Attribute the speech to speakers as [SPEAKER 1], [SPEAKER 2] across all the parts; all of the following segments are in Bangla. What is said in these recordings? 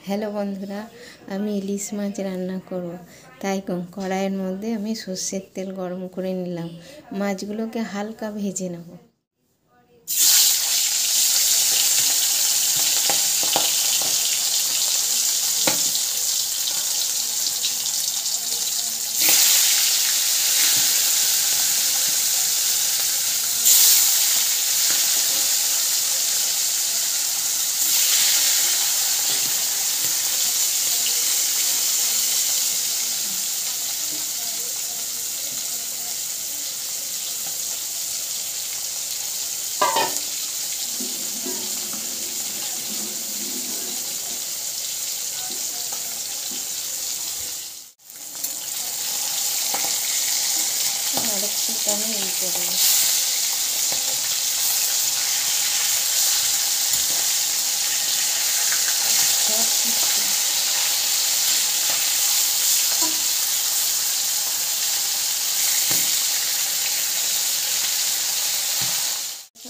[SPEAKER 1] হ্যালো বন্ধুরা, আমি ইলিশ মাছ রান্না করব। তাই কড়াইয়ের মধ্যে আমি সর্ষের তেল গরম করে নিলাম। মাছগুলোকে হালকা ভেজে নেব। আরেকটু আমি উল্টে দেবো।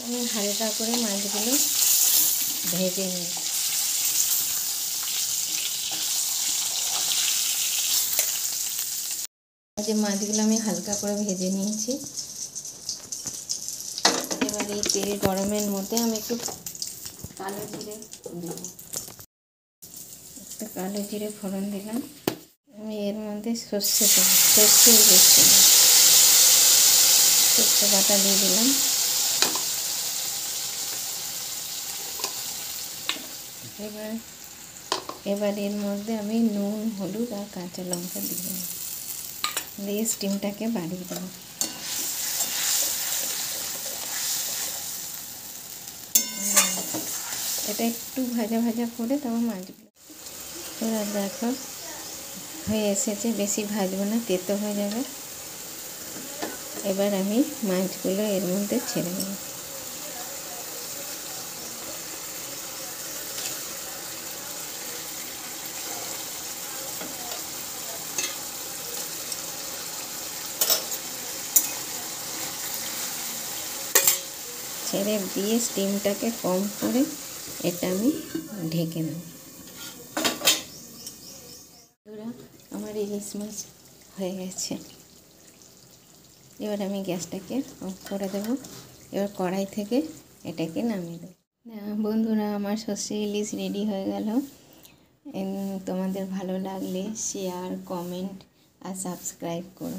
[SPEAKER 1] আমি হালকা করে মাছগুলো ভেজে নিই। মাছগুলো আমি হালকা করে ভেজে নিয়েছি। এবার এই তেল গরমের মধ্যে আমি একটু কালো জিরে দেব। একটু কালো জিরে ফোড়ন দিলাম। আমি এর মধ্যে সর্ষে বাটা দিয়ে দিলাম। এবার এর মধ্যে আমি নুন, হলুদ আর কাঁচা লঙ্কা দিলাম, দিয়ে স্টিমটাকে বাড়িয়ে দেবো। এটা একটু ভাজা ভাজা করে তারপর মাছগুলো এবার দেখো হয়ে এসেছে। বেশি ভাজবো না, তেতো হয়ে যাবে। এবার আমি মাছগুলো এর মধ্যে ছেড়ে দেব। ছেড়ে দিয়ে স্টিমটাকে কম করে এটা আমি ঢেকে দেব। আমার ইলিশ মাছ হয়ে গেছে। এবার আমি গ্যাসটাকে অফ করে দেব। এবার কড়াই থেকে এটাকে নামিয়ে দেব। বন্ধুরা, আমার সর্ষে ইলিশ রেডি হয়ে গেল। তোমাদের ভালো লাগলে শেয়ার, কমেন্ট আর সাবস্ক্রাইব করো।